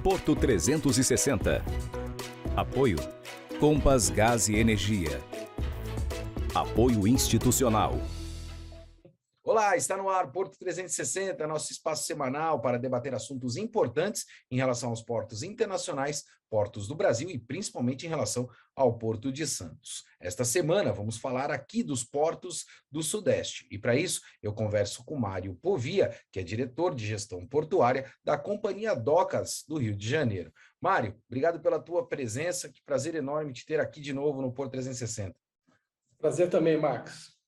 Porto 360. Apoio Compass Gás e Energia. Apoio institucional. Olá, está no ar Porto 360, nosso espaço semanal para debater assuntos importantes em relação aos portos internacionais, portos do Brasil e principalmente em relação ao Porto de Santos. Esta semana vamos falar aqui dos portos do Sudeste e para isso eu converso com Mário Povia, que é diretor de gestão portuária da Companhia Docas do Rio de Janeiro. Mário, obrigado pela tua presença, que prazer enorme te ter aqui de novo no Porto 360. Prazer também, Max.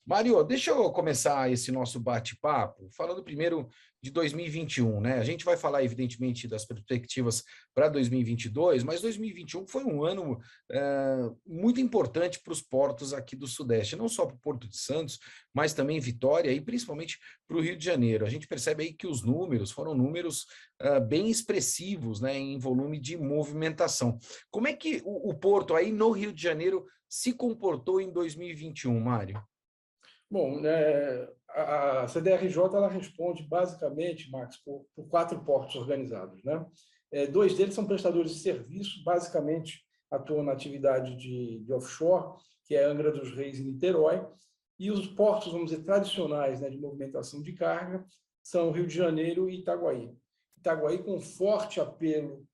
Mário, deixa eu começar esse nosso bate-papo falando primeiro de 2021, né? A gente vai falar, evidentemente, das perspectivas para 2022, mas 2021 foi um ano muito importante para os portos aqui do Sudeste, não só para o Porto de Santos, mas também Vitória e principalmente para o Rio de Janeiro. A gente percebe aí que os números foram números bem expressivos, né, em volume de movimentação. Como é que o porto aí no Rio de Janeiro se comportou em 2021, Mário? Bom, a CDRJ ela responde basicamente, Max, por 4 portos organizados, né? 2 deles são prestadores de serviço, basicamente atuam na atividade de offshore, que é Angra dos Reis e Niterói, e os portos, vamos dizer, tradicionais, né, de movimentação de carga são Rio de Janeiro e Itaguaí. Itaguaí com forte apelo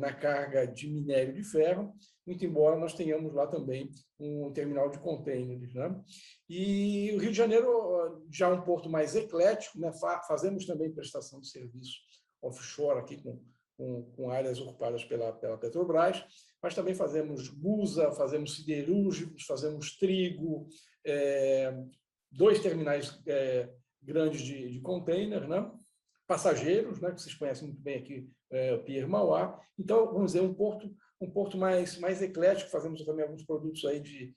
na carga de minério de ferro, muito embora nós tenhamos lá também um terminal de contêineres, né? E o Rio de Janeiro já é um porto mais eclético, né? Fazemos também prestação de serviço offshore aqui com áreas ocupadas pela Petrobras, mas também fazemos busa, fazemos siderúrgicos, fazemos trigo, 2 terminais grandes de contêiner, né? Passageiros, né, que vocês conhecem muito bem aqui, o Pier Mauá. Então, vamos dizer, um porto mais eclético, fazemos também alguns produtos aí de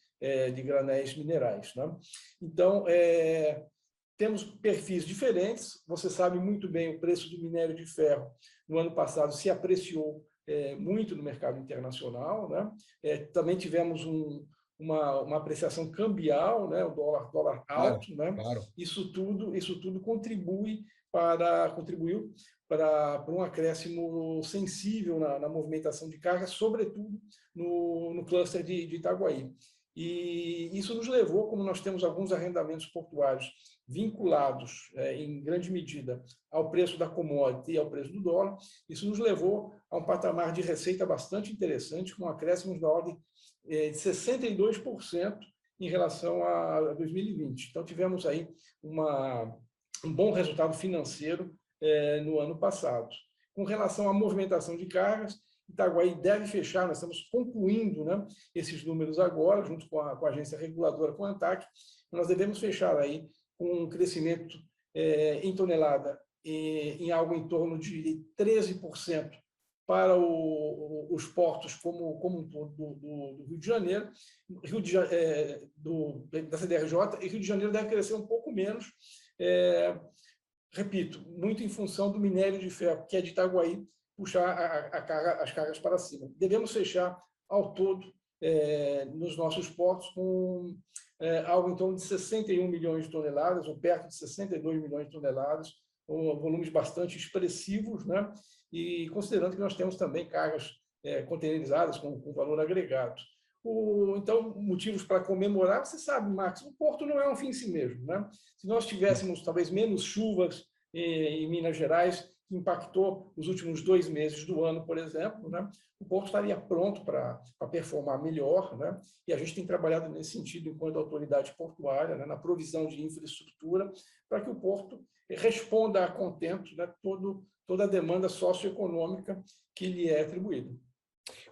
granéis minerais, né? Então, temos perfis diferentes. Você sabe muito bem o preço do minério de ferro no ano passado se apreciou muito no mercado internacional, né? Também tivemos uma apreciação cambial, né? O dólar alto, Claro, né? claro. Isso tudo contribuiu para um acréscimo sensível na movimentação de carga, sobretudo no cluster de Itaguaí. E isso nos levou, como nós temos alguns arrendamentos portuários vinculados, em grande medida, ao preço da commodity e ao preço do dólar, isso nos levou a um patamar de receita bastante interessante, com acréscimos da ordem de 62% em relação a 2020. Então, tivemos aí um bom resultado financeiro no ano passado. Com relação à movimentação de cargas, Itaguaí deve fechar, nós estamos concluindo, né, esses números agora, junto com a agência reguladora, com a ANTAQ, nós devemos fechar aí com um crescimento em tonelada em algo em torno de 13% para os portos como um todo do Rio de Janeiro, da CDRJ, e Rio de Janeiro deve crescer um pouco menos, repito, muito em função do minério de ferro, que é de Itaguaí, puxar as cargas para cima. Devemos fechar ao todo nos nossos portos com algo em torno de 61 milhões de toneladas, ou perto de 62 milhões de toneladas, com volumes bastante expressivos, né? E considerando que nós temos também cargas containerizadas com valor agregado. Então, motivos para comemorar, você sabe, Max, o porto não é um fim em si mesmo, né? Se nós tivéssemos talvez menos chuvas em Minas Gerais, que impactou os últimos 2 meses do ano, por exemplo, né? O porto estaria pronto para performar melhor, né? E a gente tem trabalhado nesse sentido enquanto autoridade portuária, né? Na provisão de infraestrutura, para que o porto responda a contento, né? Toda a demanda socioeconômica que lhe é atribuída.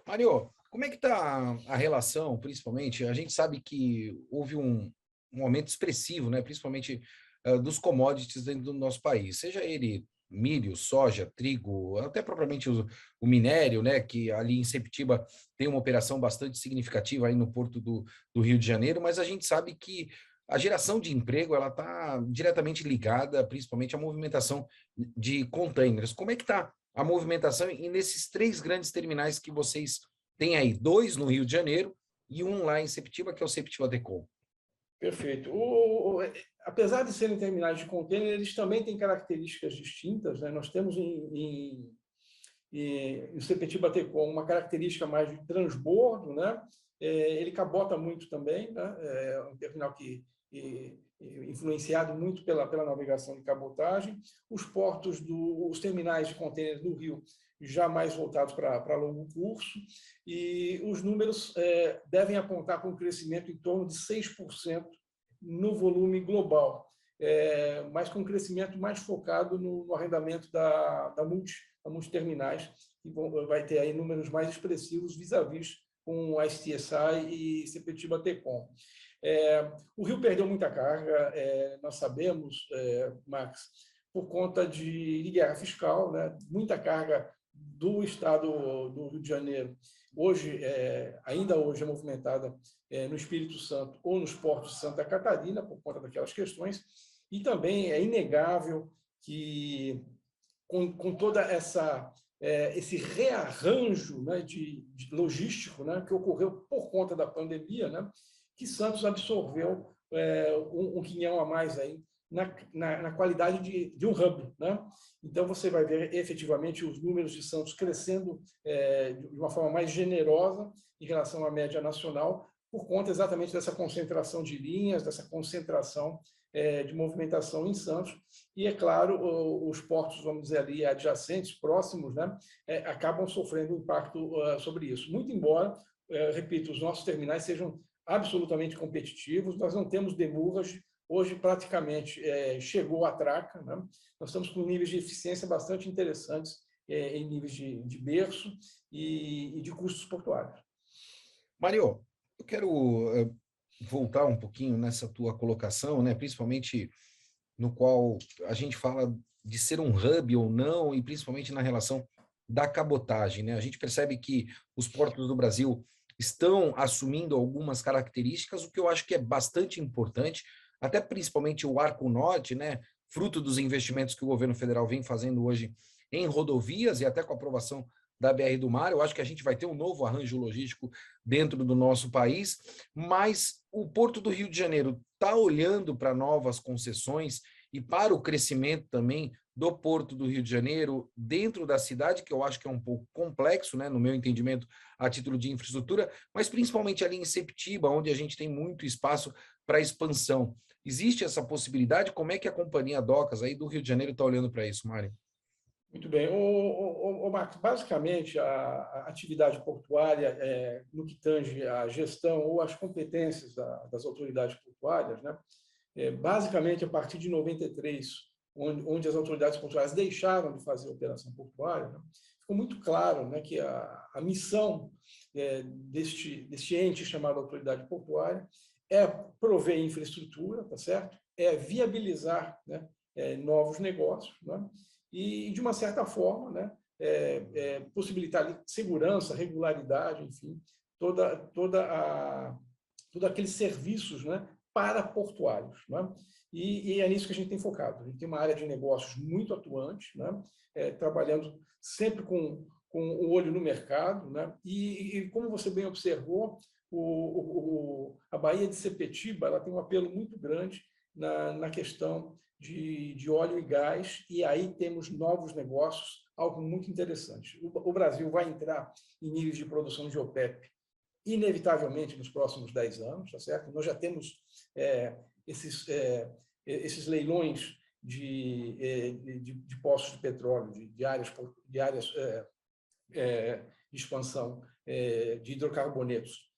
Mário, como é que está a relação, principalmente? A gente sabe que houve um aumento expressivo, né? Principalmente dos commodities dentro do nosso país, seja ele milho, soja, trigo, até propriamente o minério, né? Que ali em Sepetiba tem uma operação bastante significativa aí no Porto do Rio de Janeiro, mas a gente sabe que a geração de emprego ela está diretamente ligada, principalmente à movimentação de containers. Como é que está a movimentação e nesses 3 grandes terminais que vocês têm aí, 2 no Rio de Janeiro e um lá em Sepetiba, que é o Sepetiba Tecom? Perfeito. Apesar de serem terminais de contêiner, eles também têm características distintas, né? Nós temos em e o Sepetiba-Tecon, uma característica mais de transbordo, né? Ele cabota muito também, né? É um terminal que influenciado muito pela navegação de cabotagem. Os terminais de contêineres do Rio já mais voltados para longo curso, e os números devem apontar para um crescimento em torno de 6% no volume global, mas com um crescimento mais focado no arrendamento da multiterminais, que vai ter aí números mais expressivos vis-à-vis com a STSI e Sepetiba-Tecon. O Rio perdeu muita carga, nós sabemos, Max, por conta de guerra fiscal, né? Muita carga do estado do Rio de Janeiro, ainda hoje é movimentada no Espírito Santo ou nos portos de Santa Catarina, por conta daquelas questões, e também é inegável que, com toda esse rearranjo, né, de logístico, né, que ocorreu por conta da pandemia, né, que Santos absorveu um quinhão a mais aí na qualidade de um hub, né? Então, você vai ver efetivamente os números de Santos crescendo de uma forma mais generosa em relação à média nacional, por conta exatamente dessa concentração de linhas, dessa concentração de movimentação em Santos. E, é claro, os portos, vamos dizer ali, adjacentes, próximos, né, acabam sofrendo impacto sobre isso. Muito embora, repito, os nossos terminais sejam absolutamente competitivos, nós não temos demurras. Hoje, praticamente, chegou a traca, né? Nós estamos com níveis de eficiência bastante interessantes em níveis de berço e de custos portuários. Mário, eu quero voltar um pouquinho nessa tua colocação, né? Principalmente no qual a gente fala de ser um hub ou não, e principalmente na relação da cabotagem, né? A gente percebe que os portos do Brasil estão assumindo algumas características, o que eu acho que é bastante importante, até principalmente o Arco Norte, né? Fruto dos investimentos que o governo federal vem fazendo hoje em rodovias e até com a aprovação da BR do Mar. Eu acho que a gente vai ter um novo arranjo logístico dentro do nosso país, mas o Porto do Rio de Janeiro está olhando para novas concessões e para o crescimento também do Porto do Rio de Janeiro dentro da cidade, que eu acho que é um pouco complexo, né, no meu entendimento, a título de infraestrutura, mas principalmente ali em Sepetiba, onde a gente tem muito espaço para expansão. Existe essa possibilidade? Como é que a Companhia Docas aí do Rio de Janeiro está olhando para isso, Mário? Muito bem. Marcos, basicamente, a atividade portuária, no que tange à gestão ou às competências das autoridades portuárias, né, basicamente, a partir de 93, onde as autoridades portuárias deixaram de fazer operação portuária, né, ficou muito claro, né, que a missão deste ente chamado autoridade portuária é prover infraestrutura, tá certo? É viabilizar, né, novos negócios, né? E, de uma certa forma, né, possibilitar segurança, regularidade, enfim, todos aqueles serviços, né, para portuários, né? E é nisso que a gente tem focado. A gente tem uma área de negócios muito atuante, né, trabalhando sempre com o olho no mercado, né? E como você bem observou, a Baía de Sepetiba ela tem um apelo muito grande na questão de óleo e gás, e aí temos novos negócios, algo muito interessante. O Brasil vai entrar em níveis de produção de OPEP, inevitavelmente, nos próximos 10 anos, tá certo? Nós já temos esses leilões de poços de petróleo, de áreas de expansão de hidrocarbonetos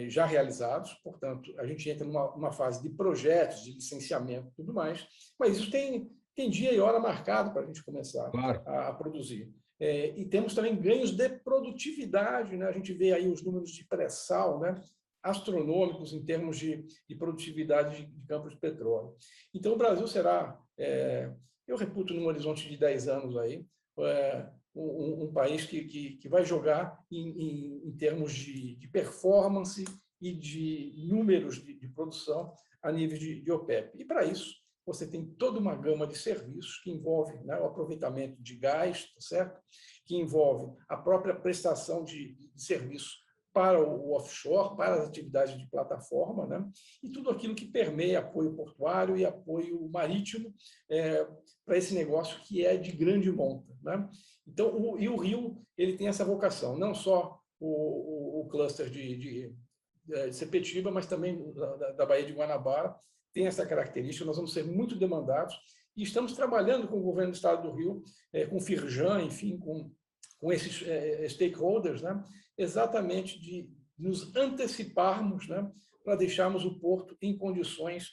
já realizados, portanto, a gente entra numa fase de projetos, de licenciamento e tudo mais, mas isso tem dia e hora marcado para a gente começar a produzir. E temos também ganhos de produtividade, né? A gente vê aí os números de pré-sal, né, astronômicos em termos de produtividade de campos de petróleo. Então, o Brasil será, eu reputo, num horizonte de 10 anos aí, um país que vai jogar em termos de performance e de números de produção a nível de OPEP. E, para isso, você tem toda uma gama de serviços que envolve, né, o aproveitamento de gás, tá certo? Que envolve a própria prestação de serviço para o offshore, para as atividades de plataforma, né? E tudo aquilo que permeia apoio portuário e apoio marítimo para esse negócio que é de grande monta, né? Então, o Rio ele tem essa vocação, não só o cluster de Sepetiba, mas também da Baía de Guanabara, tem essa característica, nós vamos ser muito demandados, e estamos trabalhando com o governo do Estado do Rio, com o Firjan, enfim, com esses stakeholders, né, exatamente de nos anteciparmos, né, para deixarmos o porto em condições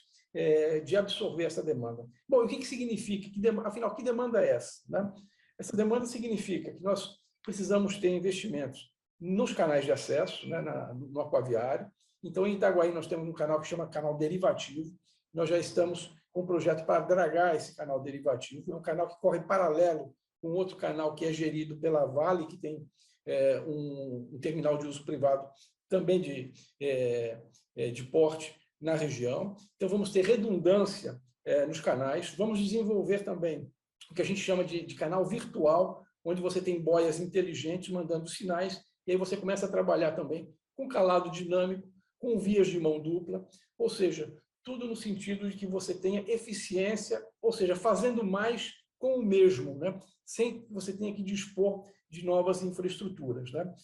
de absorver essa demanda. Bom, o que significa? Afinal, que demanda é essa? Né? Essa demanda significa que nós precisamos ter investimentos nos canais de acesso, né, no aquaviário. Então, em Itaguaí, nós temos um canal que chama Canal Derivativo. Nós já estamos com um projeto para dragar esse canal derivativo. É um canal que corre paralelo com outro canal que é gerido pela Vale, que tem um terminal de uso privado também de porte na região. Então, vamos ter redundância nos canais. Vamos desenvolver também o que a gente chama de canal virtual, onde você tem boias inteligentes mandando sinais, e aí você começa a trabalhar também com calado dinâmico, com vias de mão dupla, ou seja, tudo no sentido de que você tenha eficiência, ou seja, fazendo mais com o mesmo, né? Sem que você tenha que dispor de novas infraestruturas, né?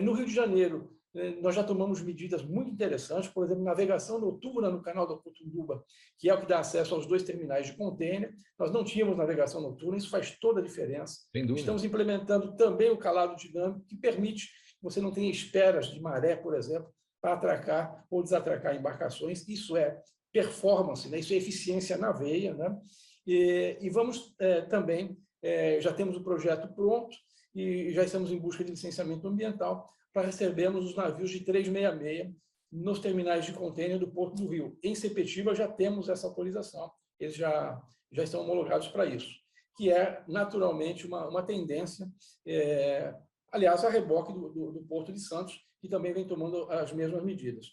No Rio de Janeiro, nós já tomamos medidas muito interessantes, por exemplo, navegação noturna no canal da Cotunduba, que é o que dá acesso aos 2 terminais de contêiner. Nós não tínhamos navegação noturna, isso faz toda a diferença. Estamos implementando também o calado dinâmico, que permite que você não tenha esperas de maré, por exemplo, para atracar ou desatracar embarcações. Isso é performance, né? Isso é eficiência na veia, né? E vamos também, já temos o projeto pronto e já estamos em busca de licenciamento ambiental para recebermos os navios de 366 nos terminais de contêiner do Porto do Rio. Em Sepetiba já temos essa autorização, eles já estão homologados para isso, que é naturalmente uma tendência, aliás, a reboque do Porto de Santos, que também vem tomando as mesmas medidas.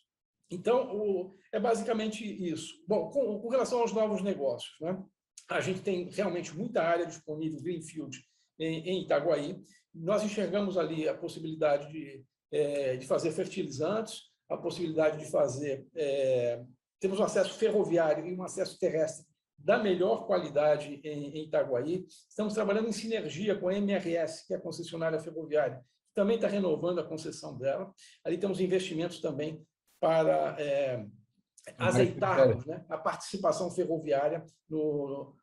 Então, é basicamente isso. Bom, com relação aos novos negócios, né? A gente tem realmente muita área disponível, greenfield, em Itaguaí. Nós enxergamos ali a possibilidade de fazer fertilizantes, a possibilidade de fazer... temos um acesso ferroviário e um acesso terrestre da melhor qualidade em Itaguaí. Estamos trabalhando em sinergia com a MRS, que é a concessionária ferroviária, que também está renovando a concessão dela. Ali temos investimentos também para azeitarmos, né, a participação ferroviária no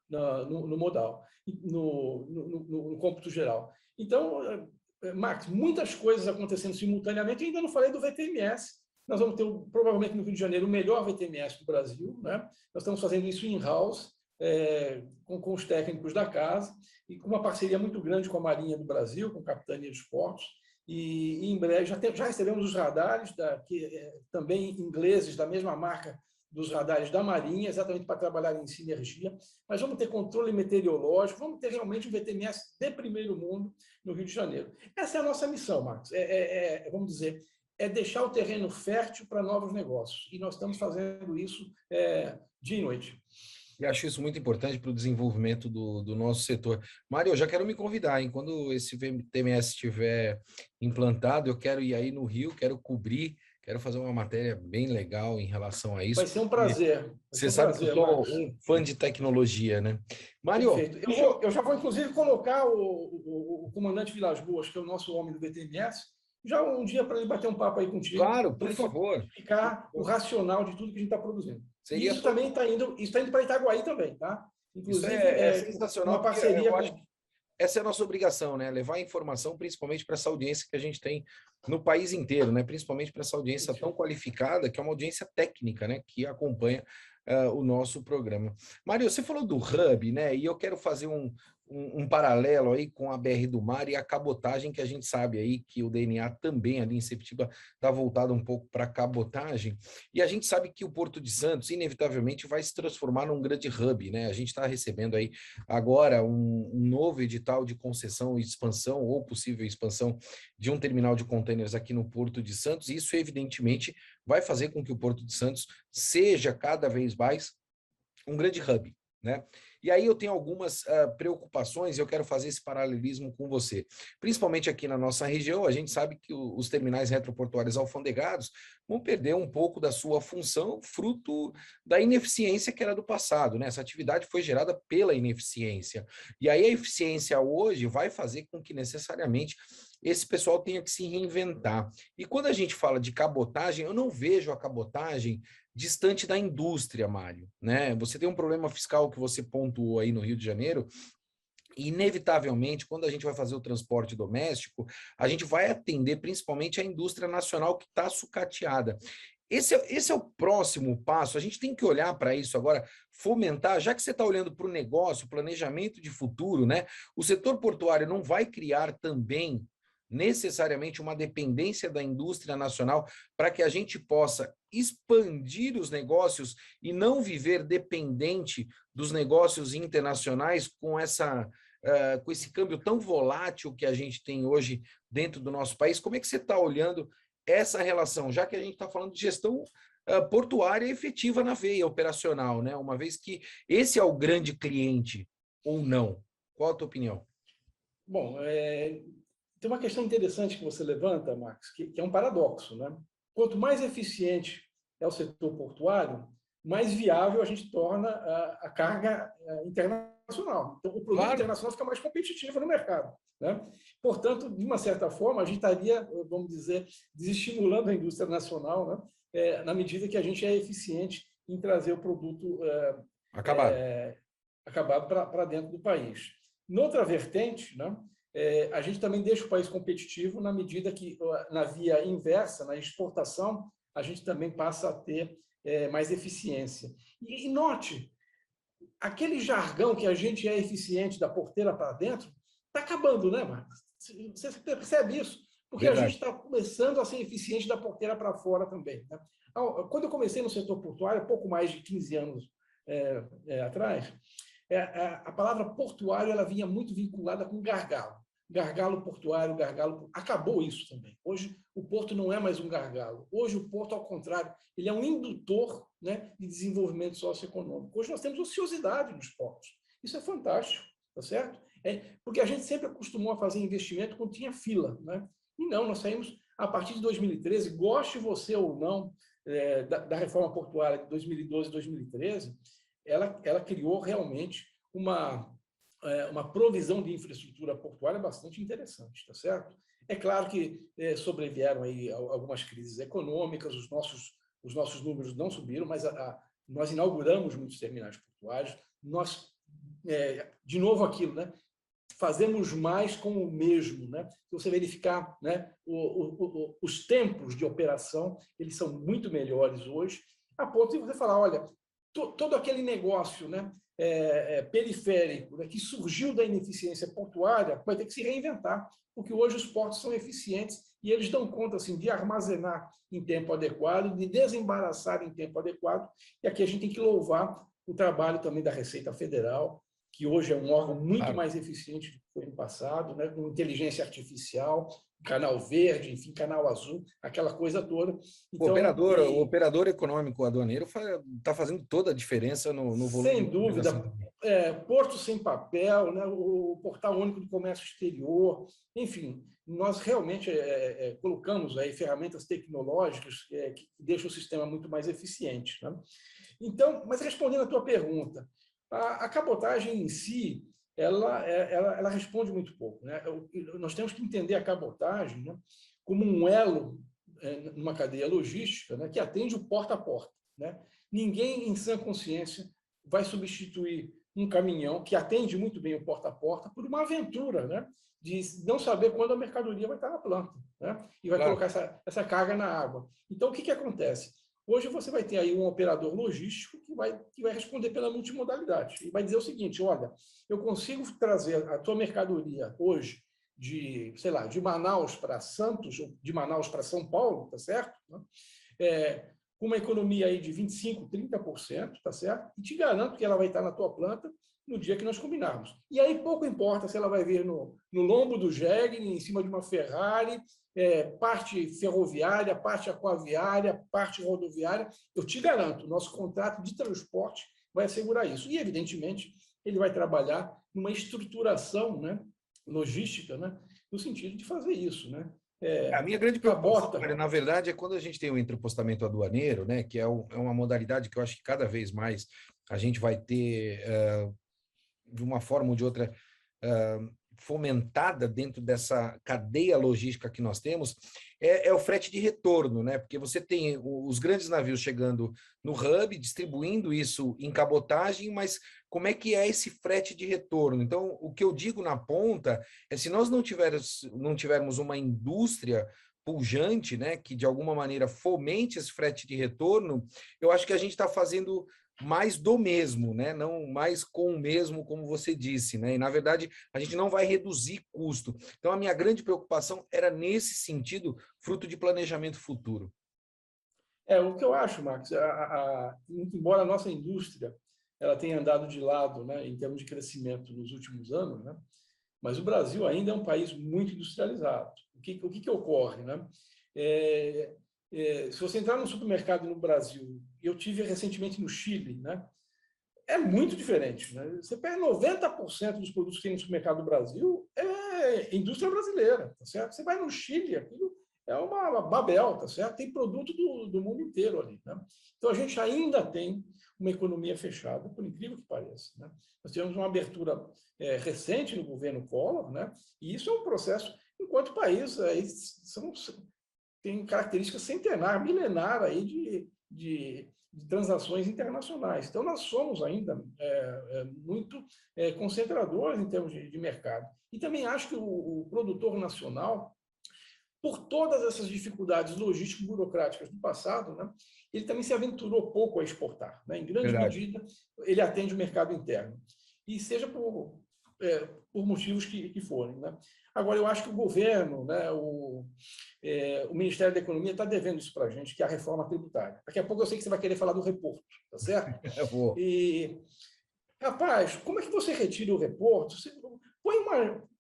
modal, no cômputo geral. Então, Max, muitas coisas acontecendo simultaneamente, e ainda não falei do VTMS. Nós vamos ter, provavelmente, no Rio de Janeiro, o melhor VTMS do Brasil, né? Nós estamos fazendo isso in-house, com os técnicos da casa, e com uma parceria muito grande com a Marinha do Brasil, com a Capitania dos Portos, e em breve já recebemos os radares, também ingleses, da mesma marca dos radares da Marinha, exatamente para trabalhar em sinergia, mas vamos ter controle meteorológico, vamos ter realmente um VTMS de primeiro mundo no Rio de Janeiro. Essa é a nossa missão, Marcos, vamos dizer, é deixar o terreno fértil para novos negócios, e nós estamos fazendo isso dia e noite. E acho isso muito importante para o desenvolvimento do nosso setor. Mário, eu já quero me convidar, hein? Quando esse VTMS estiver implantado, eu quero ir aí no Rio, quero cobrir, quero fazer uma matéria bem legal em relação a isso. Vai ser um prazer. Você sabe que eu sou um fã de tecnologia, né? Mário, eu já vou, inclusive, colocar o comandante Vilas Boas, que é o nosso homem do VTMS, já um dia para ele bater um papo aí contigo. Claro, por favor. Explicar o racional de tudo que a gente está produzindo. Seria... Isso também está indo para Itaguaí também, tá? Inclusive, isso é sensacional. Uma parceria eu acho que essa é a nossa obrigação, né? Levar informação, principalmente para essa audiência que a gente tem no país inteiro, né? Principalmente para essa audiência tão qualificada, que é uma audiência técnica, né? Que acompanha o nosso programa. Mário, você falou do hub, né? E eu quero fazer um paralelo aí com a BR do Mar e a cabotagem, que a gente sabe aí que o DNA também ali em Sepetiba está voltado um pouco para a cabotagem, e a gente sabe que o Porto de Santos inevitavelmente vai se transformar num grande hub, né? A gente está recebendo aí agora um novo edital de concessão e expansão ou possível expansão de um terminal de contêineres aqui no Porto de Santos, e isso evidentemente vai fazer com que o Porto de Santos seja cada vez mais um grande hub, né? E aí eu tenho algumas preocupações e eu quero fazer esse paralelismo com você. Principalmente aqui na nossa região, a gente sabe que os terminais retroportuários alfandegados vão perder um pouco da sua função, fruto da ineficiência que era do passado, né? Essa atividade foi gerada pela ineficiência. E aí a eficiência hoje vai fazer com que necessariamente esse pessoal tenha que se reinventar. E quando a gente fala de cabotagem, eu não vejo a cabotagem distante da indústria, Mário, né? Você tem um problema fiscal que você pontuou aí no Rio de Janeiro, e, inevitavelmente, quando a gente vai fazer o transporte doméstico, a gente vai atender principalmente a indústria nacional que está sucateada. Esse é o próximo passo. A gente tem que olhar para isso agora, fomentar, já que você está olhando para o negócio, planejamento de futuro, né? O setor portuário não vai criar também necessariamente uma dependência da indústria nacional para que a gente possa expandir os negócios e não viver dependente dos negócios internacionais com com esse câmbio tão volátil que a gente tem hoje dentro do nosso país. Como é que você está olhando essa relação, já que a gente está falando de gestão portuária efetiva na veia operacional, né? Uma vez que esse é o grande cliente, ou não? Qual a tua opinião? Bom, tem uma questão interessante que você levanta, Max, que é um paradoxo, né? Quanto mais eficiente é o setor portuário, mais viável a gente torna a carga internacional. Então, o produto internacional fica mais competitivo no mercado, né? Portanto, de uma certa forma, a gente estaria, vamos dizer, desestimulando a indústria nacional, né? Na medida que a gente é eficiente em trazer o produto acabado para dentro do país. Noutra vertente, né? A gente também deixa o país competitivo na medida que, na via inversa, na exportação, a gente também passa a ter mais eficiência. E note, aquele jargão que a gente é eficiente da porteira para dentro está acabando, né, Marcos? Você percebe isso? Porque a gente está começando a ser eficiente da porteira para fora também, né? Quando eu comecei no setor portuário, pouco mais de 15 anos atrás, a palavra portuário ela vinha muito vinculada com gargalo. Gargalo portuário, gargalo... Acabou isso também. Hoje, o porto não é mais um gargalo. Hoje, o porto, ao contrário, ele é um indutor, né, de desenvolvimento socioeconômico. Hoje, nós temos ociosidade nos portos. Isso é fantástico, tá certo? Porque a gente sempre acostumou a fazer investimento quando tinha fila, né? E não, nós saímos, a partir de 2013, goste você ou não da reforma portuária de 2012 e 2013, ela criou realmente uma provisão de infraestrutura portuária bastante interessante, tá certo? É claro que sobrevieram aí algumas crises econômicas, os nossos números não subiram, mas nós inauguramos muitos terminais portuários, nós, de novo aquilo, né? Fazemos mais com o mesmo, né? Se você verificar, né, os tempos de operação, eles são muito melhores hoje, a ponto de você falar, olha, todo aquele negócio, né, periférico, né, que surgiu da ineficiência portuária vai ter que se reinventar, porque hoje os portos são eficientes e eles dão conta assim, de armazenar em tempo adequado, de desembaraçar em tempo adequado, e aqui a gente tem que louvar o trabalho também da Receita Federal, que hoje é um órgão muito mais eficiente do que foi no passado, né, com inteligência artificial, canal verde, enfim, canal azul, aquela coisa toda. Então, o operador econômico aduaneiro está fazendo toda a diferença no volume. Sem dúvida. Porto sem papel, né, o Portal Único do Comércio Exterior, enfim, nós realmente colocamos aí ferramentas tecnológicas que deixam o sistema muito mais eficiente, né? Então, mas respondendo à tua pergunta, a cabotagem em si, ela responde muito pouco, né? Nós temos que entender a cabotagem, né, como um elo numa cadeia logística, né, que atende o porta a porta, né? Ninguém, em sã consciência, vai substituir um caminhão que atende muito bem o porta a porta por uma aventura, né, de não saber quando a mercadoria vai estar na planta, né, e vai colocar essa carga na água. Então, o que acontece? Hoje você vai ter aí um operador logístico que vai responder pela multimodalidade e vai dizer o seguinte, olha, eu consigo trazer a tua mercadoria hoje sei lá, de Manaus para Santos, ou de Manaus para São Paulo, tá certo? Com uma economia aí de 25%, 30%, tá certo? E te garanto que ela vai estar na tua planta no dia que nós combinarmos. E aí pouco importa se ela vai vir no lombo do jegue, em cima de uma Ferrari, parte ferroviária, parte aquaviária, parte rodoviária. Eu te garanto, o nosso contrato de transporte vai assegurar isso. E, evidentemente, ele vai trabalhar numa estruturação, né, logística, né, no sentido de fazer isso, né? A minha grande preocupação, Mário, na verdade, é quando a gente tem o entrepostamento aduaneiro, né, que é uma modalidade que eu acho que cada vez mais a gente vai ter, de uma forma ou de outra, fomentada dentro dessa cadeia logística que nós temos, é o frete de retorno, né? Porque você tem os grandes navios chegando no hub, distribuindo isso em cabotagem, mas como é que é esse frete de retorno? Então, o que eu digo na ponta é se nós não tivermos uma indústria pujante, né, que de alguma maneira fomente esse frete de retorno, eu acho que a gente está fazendo mais do mesmo, né? Não mais com o mesmo, como você disse, né? E, na verdade, a gente não vai reduzir custo. Então, a minha grande preocupação era nesse sentido, fruto de planejamento futuro. O que eu acho, Max, embora a nossa indústria ela tenha andado de lado, né, em termos de crescimento nos últimos anos, né, mas o Brasil ainda é um país muito industrializado. O que ocorre? Né? Se você entrar no supermercado no Brasil, eu tive recentemente no Chile, né? É muito diferente. Né? Você pega 90% dos produtos que tem no supermercado do Brasil é indústria brasileira, tá certo? Você vai no Chile, aquilo é uma Babel, tá certo? Tem produto do mundo inteiro ali. Né? Então, a gente ainda tem uma economia fechada, por incrível que pareça. Né? Nós tivemos uma abertura recente no governo Collor, né? E isso é um processo, enquanto o país tem características centenárias, milenares aí de transações internacionais. Então, nós somos ainda muito concentradores em termos de mercado. E também acho que o produtor nacional, por todas essas dificuldades logísticas e burocráticas do passado, né, ele também se aventurou pouco a exportar. Né? Em grande medida, ele atende o mercado interno. E seja por motivos que forem. Né? Agora, eu acho que o governo, né, o Ministério da Economia está devendo isso para a gente, que é a reforma tributária. Daqui a pouco eu sei que você vai querer falar do reporto, tá certo? Eu vou. E, rapaz, como é que você retira o reporto?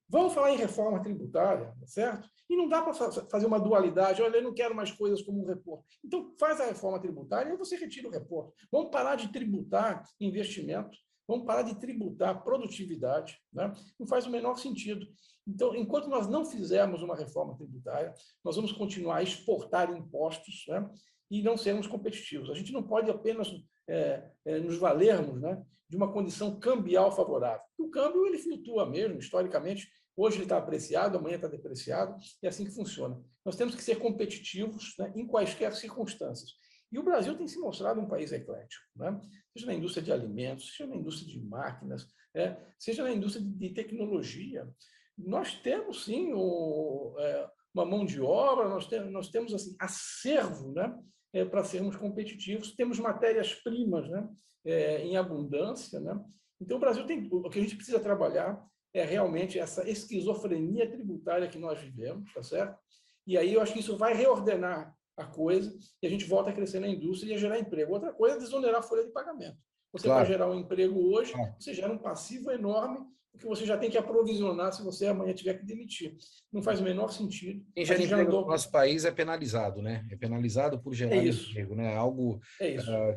Vamos falar em reforma tributária, tá certo? E não dá para fazer uma dualidade, olha, eu não quero mais coisas como um reporto. Então, faz a reforma tributária e você retira o reporto. Vamos parar de tributar investimento, vamos parar de tributar produtividade, né? Não faz o menor sentido. Então, enquanto nós não fizermos uma reforma tributária, nós vamos continuar a exportar impostos, né? E não sermos competitivos. A gente não pode apenas nos valermos, né, de uma condição cambial favorável. O câmbio ele flutua mesmo, historicamente. Hoje ele está apreciado, amanhã está depreciado, e é assim que funciona. Nós temos que ser competitivos, né, em quaisquer circunstâncias. E o Brasil tem se mostrado um país eclético, né? Seja na indústria de alimentos, seja na indústria de máquinas, seja na indústria de tecnologia. Nós temos, sim, uma mão de obra, nós temos assim, acervo, né, para sermos competitivos, temos matérias-primas, né, em abundância. Né? Então, o Brasil tem. O que a gente precisa trabalhar é realmente essa esquizofrenia tributária que nós vivemos, tá certo? E aí eu acho que isso vai reordenar a coisa e a gente volta a crescer na indústria e a gerar emprego. Outra coisa é desonerar a folha de pagamento. Você vai gerar um emprego hoje, você gera um passivo enorme que você já tem que aprovisionar se você amanhã tiver que demitir. Não faz o menor sentido. Quem gera emprego no nosso país é penalizado, né? É penalizado por gerar emprego, né? Algo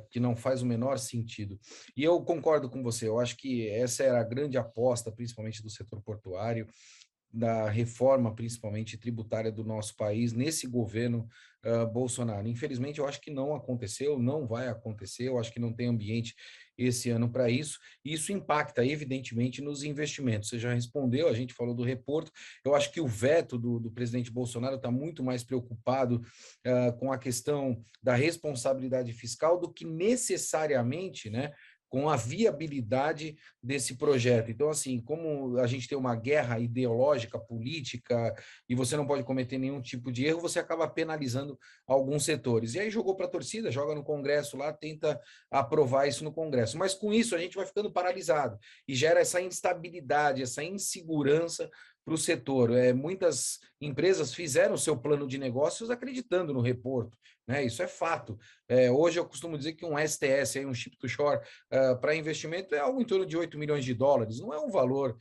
que não faz o menor sentido. E eu concordo com você, eu acho que essa era a grande aposta, principalmente do setor portuário, da reforma, principalmente tributária do nosso país, nesse governo Bolsonaro. Infelizmente, eu acho que não aconteceu, não vai acontecer, eu acho que não tem ambiente esse ano para isso, e isso impacta, evidentemente, nos investimentos. Você já respondeu, a gente falou do reporto, eu acho que o veto do presidente Bolsonaro está muito mais preocupado com a questão da responsabilidade fiscal do que necessariamente, né, com a viabilidade desse projeto. Então, assim, como a gente tem uma guerra ideológica, política, e você não pode cometer nenhum tipo de erro, você acaba penalizando alguns setores. E aí jogou para a torcida, joga no Congresso lá, tenta aprovar isso no Congresso. Mas com isso a gente vai ficando paralisado e gera essa instabilidade, essa insegurança para o setor. Muitas empresas fizeram o seu plano de negócios acreditando no reporto, né? Isso é fato. Hoje eu costumo dizer que um STS, um Ship to Shore, para investimento é algo em torno de 8 milhões de dólares. Não é um valor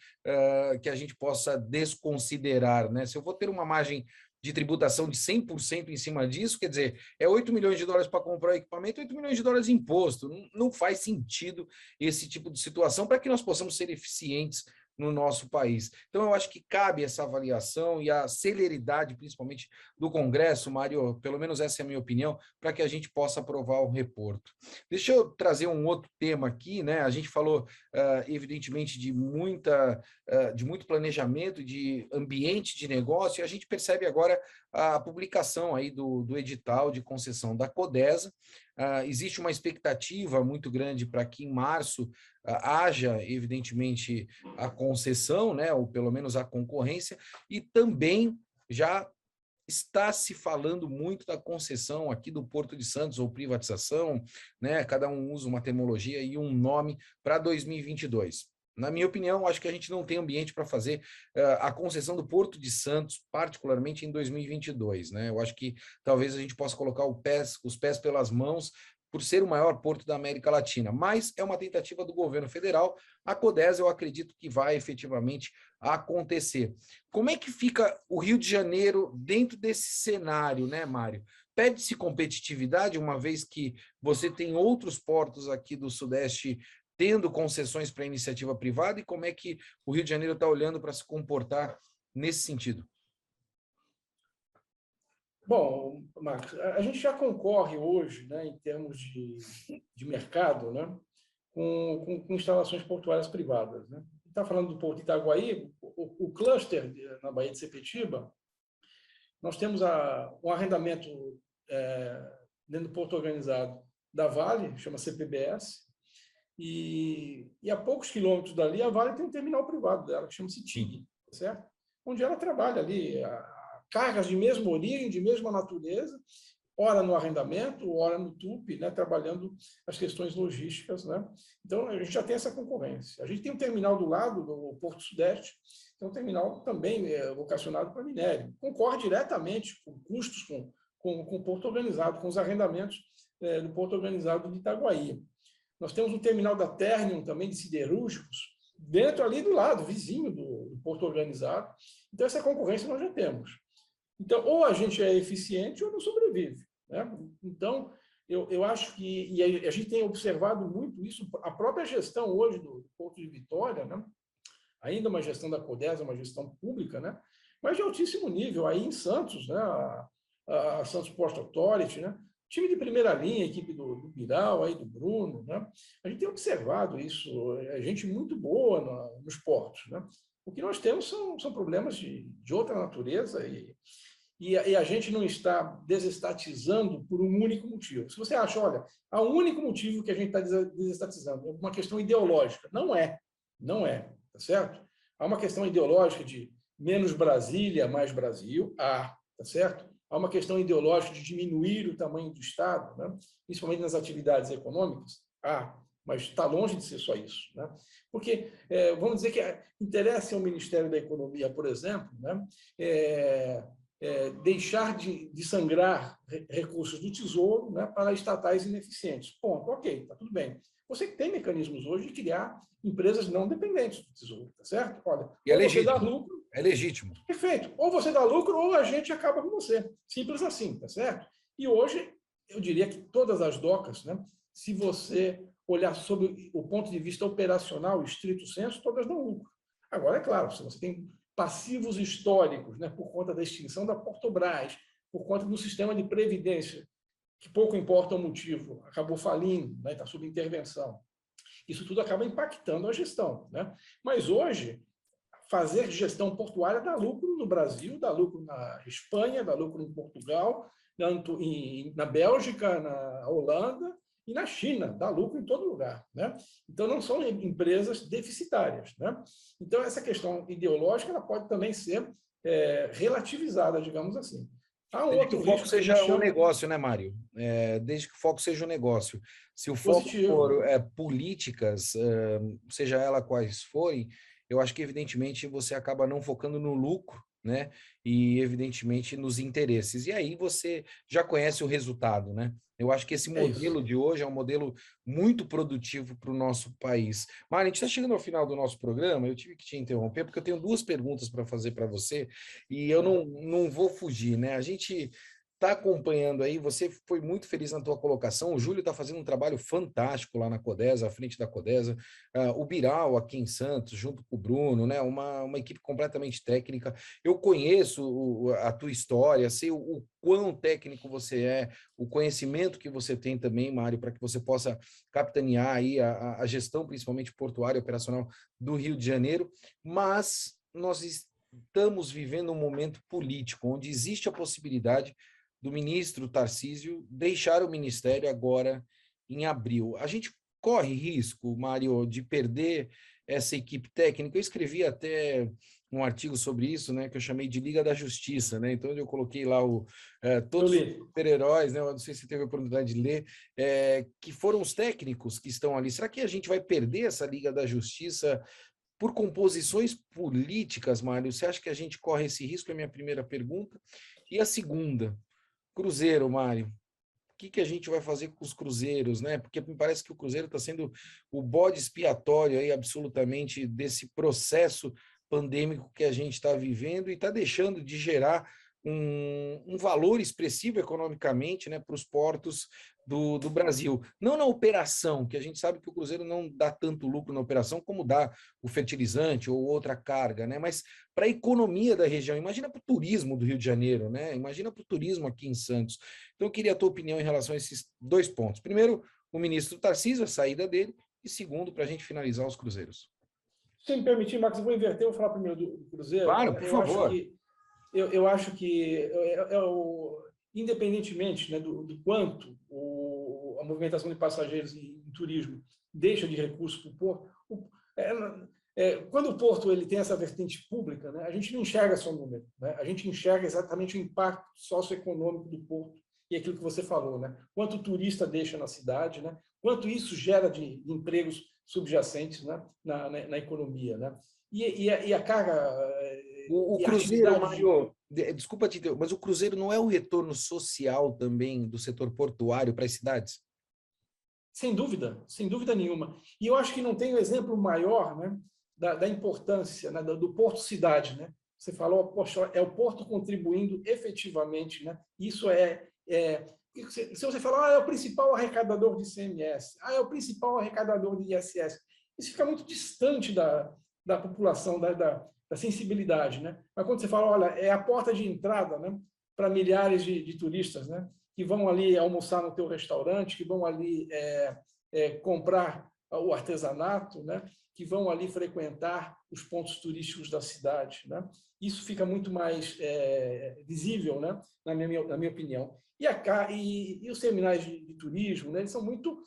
que a gente possa desconsiderar, né? Se eu vou ter uma margem de tributação de 100% em cima disso, quer dizer, é 8 milhões de dólares para comprar o equipamento, 8 milhões de dólares de imposto. Não faz sentido esse tipo de situação para que nós possamos ser eficientes no nosso país. Então, eu acho que cabe essa avaliação e a celeridade, principalmente do Congresso, Mário, pelo menos essa é a minha opinião, para que a gente possa aprovar o reporto. Deixa eu trazer um outro tema aqui, né? A gente falou, evidentemente, de muito planejamento, de ambiente de negócio, e a gente percebe agora a publicação aí do edital de concessão da Codesa. Existe uma expectativa muito grande para que em março haja, evidentemente, a concessão, né, ou pelo menos a concorrência, e também já está se falando muito da concessão aqui do Porto de Santos, ou privatização, né, cada um usa uma terminologia e um nome para 2022. Na minha opinião, acho que a gente não tem ambiente para fazer a concessão do Porto de Santos, particularmente em 2022, né? Eu acho que talvez a gente possa colocar os pés pelas mãos por ser o maior porto da América Latina, mas é uma tentativa do governo federal. A Codesa, eu acredito que vai efetivamente acontecer. Como é que fica o Rio de Janeiro dentro desse cenário, né, Mário? Pede-se competitividade, uma vez que você tem outros portos aqui do Sudeste tendo concessões para iniciativa privada, e como é que o Rio de Janeiro está olhando para se comportar nesse sentido? Bom, Marcos, a gente já concorre hoje, né, em termos de mercado, né, com instalações portuárias privadas. Né? Está falando do Porto de Itaguaí, o cluster na Baía de Sepetiba, nós temos um arrendamento dentro do Porto Organizado da Vale, chama CPBS, e a poucos quilômetros dali, a Vale tem um terminal privado dela, que chama-se TIG, certo? Onde ela trabalha ali, cargas de mesma origem, de mesma natureza, ora no arrendamento, ora no TUP, né, trabalhando as questões logísticas. Né? Então, a gente já tem essa concorrência. A gente tem um terminal do lado, do Porto Sudeste, que é um terminal também vocacionado para minério. Concorre diretamente com custos com o Porto Organizado, com os arrendamentos do Porto Organizado de Itaguaí. Nós temos um terminal da Ternium, também de siderúrgicos, dentro ali do lado, vizinho do Porto Organizado. Então, essa concorrência nós já temos. Então, ou a gente é eficiente ou não sobrevive. Né? Então, eu acho que, e a gente tem observado muito isso, a própria gestão hoje do Porto de Vitória, né? Ainda uma gestão da Codesa, uma gestão pública, né? Mas de altíssimo nível, aí em Santos, né? a Santos Port Authority, né? Time de primeira linha, equipe do Biral, aí do Bruno, né? A gente tem observado isso, gente muito boa nos portos, né? O que nós temos são problemas de outra natureza e a gente não está desestatizando por um único motivo. Se você acha, olha, há um único motivo que a gente está desestatizando, é uma questão ideológica. Não é, tá certo? Há uma questão ideológica de menos Brasília, mais Brasil, tá certo? Há uma questão ideológica de diminuir o tamanho do Estado, né? Principalmente nas atividades econômicas, mas está longe de ser só isso. Né? Porque, vamos dizer que interessa ao Ministério da Economia, por exemplo, né? Deixar de sangrar recursos do Tesouro, né, para estatais ineficientes. Ponto, ok, está tudo bem. Você tem mecanismos hoje de criar empresas não dependentes do Tesouro, tá certo? Olha, e é legítimo. Você dá lucro. É legítimo. Perfeito. Ou você dá lucro ou a gente acaba com você. Simples assim, tá certo? E hoje, eu diria que todas as docas, né, se você olhar sob o ponto de vista operacional, estrito senso, todas dão lucro. Agora, é claro, se você tem passivos históricos, né, por conta da extinção da Portobras, por conta do sistema de previdência, que pouco importa o motivo, acabou falindo, né, está sob intervenção. Isso tudo acaba impactando a gestão. Né? Mas hoje, fazer gestão portuária dá lucro no Brasil, dá lucro na Espanha, dá lucro em Portugal, na Bélgica, na Holanda e na China, dá lucro em todo lugar. Né? Então, não são empresas deficitárias. Né? Então, essa questão ideológica ela pode também ser relativizada, digamos assim. Desde que o foco seja o negócio, né, Mário? Desde que o foco seja o negócio. Se o foco for políticas, seja ela quais forem, eu acho que, evidentemente, você acaba não focando no lucro, né? E, evidentemente, nos interesses. E aí você já conhece o resultado, né? Eu acho que esse É isso. modelo de hoje é um modelo muito produtivo para o nosso país. Mari, a gente está chegando ao final do nosso programa, eu tive que te interromper, porque eu tenho duas perguntas para fazer para você, e eu Sim. não vou fugir, né? A gente está acompanhando aí, você foi muito feliz na tua colocação, o Júlio está fazendo um trabalho fantástico lá na Codesa, à frente da Codesa, o Biral aqui em Santos, junto com o Bruno, né? Uma equipe completamente técnica. Eu conheço a tua história, sei o quão técnico você é, o conhecimento que você tem também, Mário, para que você possa capitanear aí a gestão, principalmente portuária e operacional do Rio de Janeiro, mas nós estamos vivendo um momento político, onde existe a possibilidade do ministro Tarcísio deixar o ministério agora em abril. A gente corre risco, Mário, de perder essa equipe técnica. Eu escrevi até um artigo sobre isso, né, que eu chamei de Liga da Justiça, né? Então eu coloquei lá Eu todos os li. super-heróis, né? Eu não sei se você teve a oportunidade de ler, que foram os técnicos que estão ali. Será que a gente vai perder essa Liga da Justiça por composições políticas, Mário? Você acha que a gente corre esse risco? É a minha primeira pergunta. E a segunda, Cruzeiro, Mário. O que a gente vai fazer com os cruzeiros, né? Porque me parece que o Cruzeiro está sendo o bode expiatório aí, absolutamente, desse processo pandêmico que a gente está vivendo e está deixando de gerar um valor expressivo economicamente, né, para os portos do Brasil. Não na operação, que a gente sabe que o Cruzeiro não dá tanto lucro na operação como dá o fertilizante ou outra carga, né? Mas para a economia da região, imagina para o turismo do Rio de Janeiro, né? Imagina para o turismo aqui em Santos. Então, eu queria a tua opinião em relação a esses dois pontos. Primeiro, o ministro Tarcísio, a saída dele, e segundo, para a gente finalizar os cruzeiros. Se me permitir, Marcos, eu vou inverter, eu vou falar primeiro do Cruzeiro. Claro, Né? por favor. Eu acho que independentemente, né, do quanto a movimentação de passageiros em turismo deixa de recursos para o porto, quando o porto ele tem essa vertente pública, né, a gente não enxerga só o número, né, a gente enxerga exatamente o impacto socioeconômico do porto e aquilo que você falou, né, quanto o turista deixa na cidade, né, quanto isso gera de empregos subjacentes, né, na economia. Né, e a carga O e a Cruzeiro, atividade de. Mário, desculpa te interromper, mas o Cruzeiro não é o retorno social também do setor portuário para as cidades? Sem dúvida nenhuma. E eu acho que não tem um exemplo maior, né, da importância, né, do Porto Cidade. Né? Você falou, poxa, é o Porto contribuindo efetivamente. Né? Isso se você falar, é o principal arrecadador de ICMS, é o principal arrecadador de ISS, isso fica muito distante da população, da sensibilidade. Né? Mas quando você fala, olha, é a porta de entrada, né, para milhares de turistas, né? Que vão ali almoçar no teu restaurante, que vão ali comprar o artesanato, né? Que vão ali frequentar os pontos turísticos da cidade. Né? Isso fica muito mais visível, né? na minha opinião. E os terminais de turismo, né? Eles são muito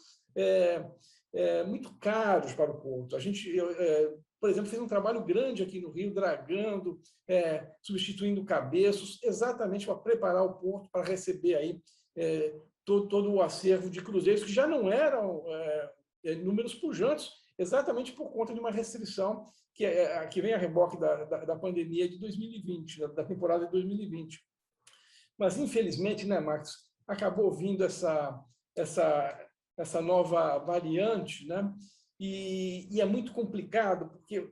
caros para o porto. A gente, por exemplo, fez um trabalho grande aqui no Rio, dragando, substituindo cabeços, exatamente para preparar o porto para receber aí todo o acervo de cruzeiros, que já não eram números pujantes, exatamente por conta de uma restrição que vem a reboque da pandemia de 2020, da temporada de 2020. Mas, infelizmente, né, Marcos, acabou vindo essa nova variante, né? E é muito complicado, porque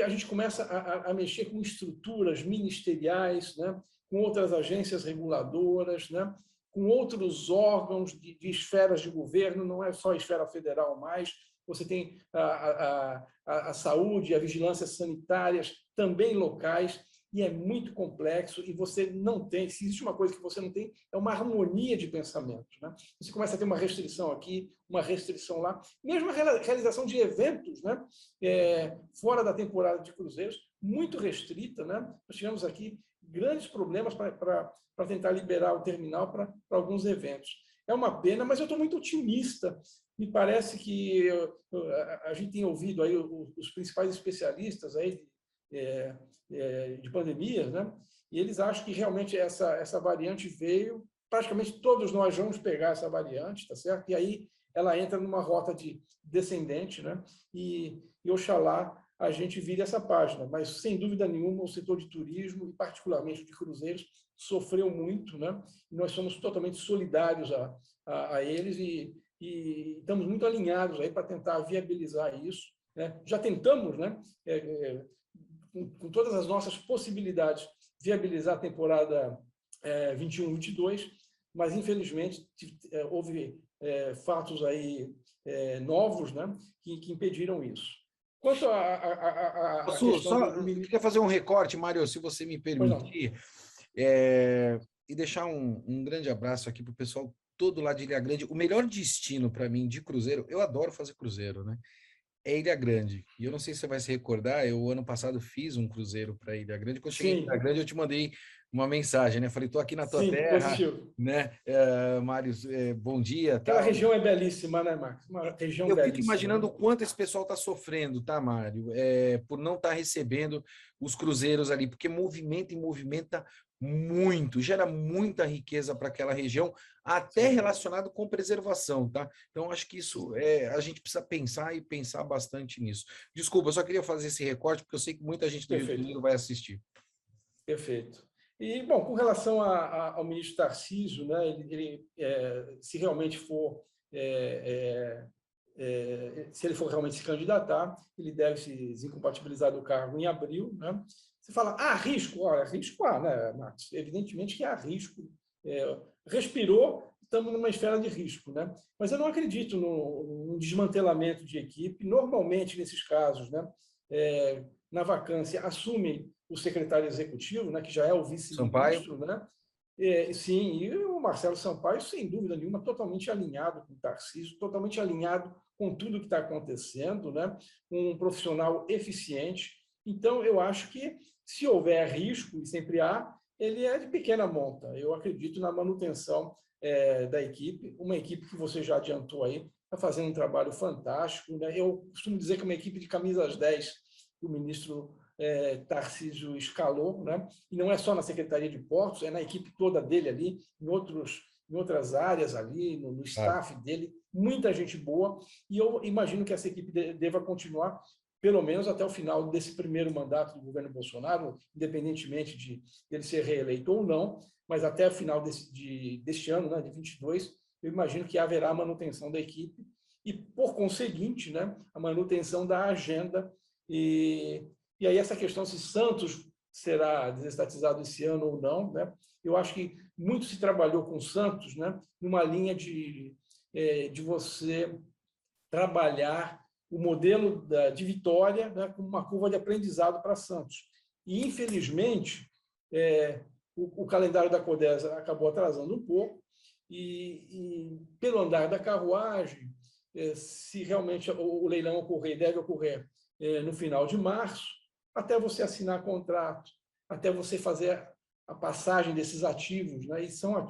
a gente começa a mexer com estruturas ministeriais, né? Com outras agências reguladoras, né? Com outros órgãos de esferas de governo, não é só a esfera federal mais, você tem a saúde, a vigilância sanitárias também locais, e é muito complexo, e você não tem, se existe uma coisa que você não tem, é uma harmonia de pensamento. Né? Você começa a ter uma restrição aqui, uma restrição lá, mesmo a realização de eventos, né? Fora da temporada de cruzeiros, muito restrita. Né? Nós tivemos aqui grandes problemas para tentar liberar o terminal para alguns eventos. É uma pena, mas eu estou muito otimista. Me parece que a gente tem ouvido aí os principais especialistas aí de pandemias, né? E eles acham que realmente essa variante veio, praticamente todos nós vamos pegar essa variante, tá certo? E aí ela entra numa rota de descendente, né? E oxalá a gente vire essa página. Mas, sem dúvida nenhuma, o setor de turismo, e particularmente de cruzeiros, sofreu muito, né? Nós somos totalmente solidários a eles e estamos muito alinhados aí para tentar viabilizar isso, né? Já tentamos, né? Com todas as nossas possibilidades, viabilizar a temporada 21-22, mas, infelizmente, houve fatos aí novos, né? que impediram isso. Quanto a Su, questão eu queria fazer um recorte, Mário, se você me permitir, e deixar um grande abraço aqui para o pessoal todo lá de Ilha Grande. O melhor destino para mim de cruzeiro, eu adoro fazer cruzeiro, né? É Ilha Grande. E eu não sei se você vai se recordar, eu ano passado fiz um cruzeiro para Ilha Grande. Quando eu cheguei em Ilha Grande, eu te mandei uma mensagem, né? Falei, estou aqui na tua terra, positivo. né? Mário, bom dia. Aquela tal. região é belíssima, né, Marcos? Uma região Eu belíssima. fico imaginando o quanto esse pessoal está sofrendo, tá, Mário? Por não estar recebendo os cruzeiros ali, porque movimenta e movimenta muito, gera muita riqueza para aquela região, até relacionado com preservação, tá? Então, acho que isso a gente precisa pensar e pensar bastante nisso. Desculpa, eu só queria fazer esse recorte, porque eu sei que muita gente do Rio de Janeiro vai assistir. Perfeito. E, bom, com relação ao ministro Tarcísio, né, ele se realmente for, se ele for realmente se candidatar, ele deve se desincompatibilizar do cargo em abril, né? Você fala, há risco? Olha, risco há, né, Marcos? Evidentemente que há risco. Respirou, estamos numa esfera de risco, né? Mas eu não acredito no desmantelamento de equipe. Normalmente, nesses casos, né, na vacância, assumem o secretário executivo, né, que já é o vice-ministro, né? Sim, e o Marcelo Sampaio, sem dúvida nenhuma, totalmente alinhado com o Tarcísio, totalmente alinhado com tudo que está acontecendo, né? Um profissional eficiente. Então, eu acho que, se houver risco, e sempre há, ele é de pequena monta. Eu acredito na manutenção da equipe, uma equipe que você já adiantou aí, está fazendo um trabalho fantástico, né? Eu costumo dizer que é uma equipe de camisas 10, que o ministro Tarcísio escalou, né? E não é só na Secretaria de Portos, é na equipe toda dele ali, em outras áreas ali, no staff dele, muita gente boa, e eu imagino que essa equipe deva continuar pelo menos até o final desse primeiro mandato do governo Bolsonaro, independentemente de ele ser reeleito ou não, mas até o final deste ano, né, de 22, eu imagino que haverá a manutenção da equipe e, por conseguinte, né, a manutenção da agenda. E aí essa questão se Santos será desestatizado esse ano ou não, né? Eu acho que muito se trabalhou com Santos, né, numa linha de você trabalhar o modelo de Vitória, né, como uma curva de aprendizado para Santos. E, infelizmente, o calendário da Codesa acabou atrasando um pouco, e pelo andar da carruagem, se realmente o leilão ocorrer, deve ocorrer no final de março, até você assinar contrato, até você fazer a passagem desses ativos, né?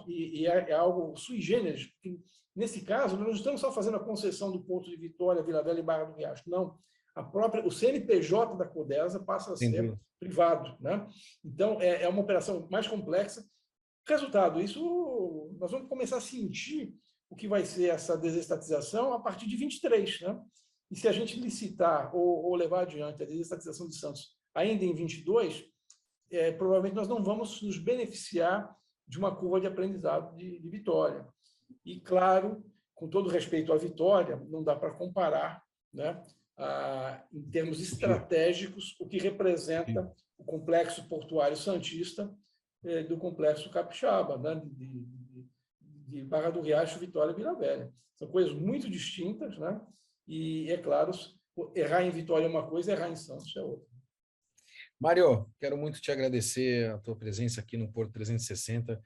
E é algo sui generis, porque, nesse caso, nós não estamos só fazendo a concessão do Porto de Vitória, Vila Velha e Barra do Riacho, não. O CNPJ da Codesa passa a ser privado, né? Então, é uma operação mais complexa. Resultado, nós vamos começar a sentir o que vai ser essa desestatização a partir de 23, né? E se a gente licitar ou levar adiante a desestatização de Santos ainda em 22, provavelmente nós não vamos nos beneficiar de uma curva de aprendizado de Vitória. E, claro, com todo respeito à Vitória, não dá para comparar, né, em termos estratégicos, o que representa o complexo portuário santista do complexo capixaba, né, de Barra do Riacho, Vitória e Vila Velha. São coisas muito distintas, né? E, é claro, errar em Vitória é uma coisa, errar em Santos é outra. Mário, quero muito te agradecer a tua presença aqui no Porto 360.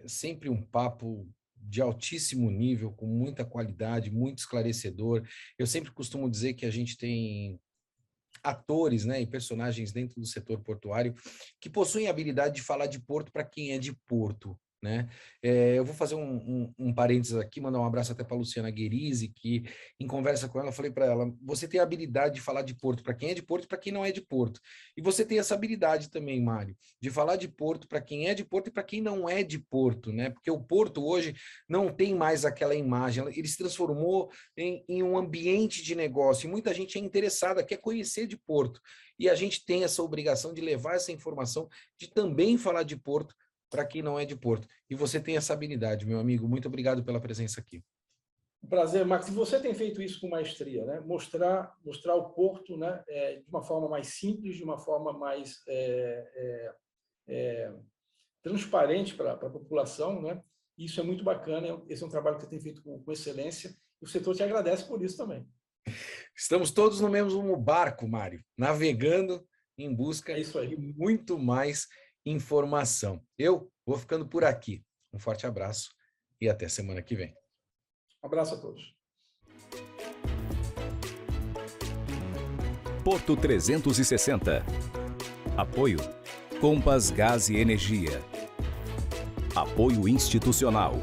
Sempre um papo de altíssimo nível, com muita qualidade, muito esclarecedor. Eu sempre costumo dizer que a gente tem atores, né, e personagens dentro do setor portuário que possuem a habilidade de falar de porto para quem é de porto, né? Eu vou fazer um parênteses aqui, mandar um abraço até para a Luciana Guerizzi, que em conversa com ela, eu falei para ela, você tem a habilidade de falar de Porto para quem é de Porto e para quem não é de Porto. E você tem essa habilidade também, Mário, de falar de Porto para quem é de Porto e para quem não é de Porto, né? Porque o Porto hoje não tem mais aquela imagem, ele se transformou em um ambiente de negócio, e muita gente é interessada, quer conhecer de Porto. E a gente tem essa obrigação de levar essa informação, de também falar de Porto para quem não é de Porto. E você tem essa habilidade, meu amigo. Muito obrigado pela presença aqui. Um prazer, Max. E você tem feito isso com maestria, né? Mostrar o Porto, né? De uma forma mais simples, de uma forma mais transparente para a população, né? Isso é muito bacana. Esse é um trabalho que você tem feito com excelência. E o setor te agradece por isso também. Estamos todos no mesmo barco, Mário, navegando em busca de muito mais informação. Eu vou ficando por aqui. Um forte abraço e até semana que vem. Um abraço a todos. Porto 360. Apoio Compass Gás e Energia. Apoio institucional.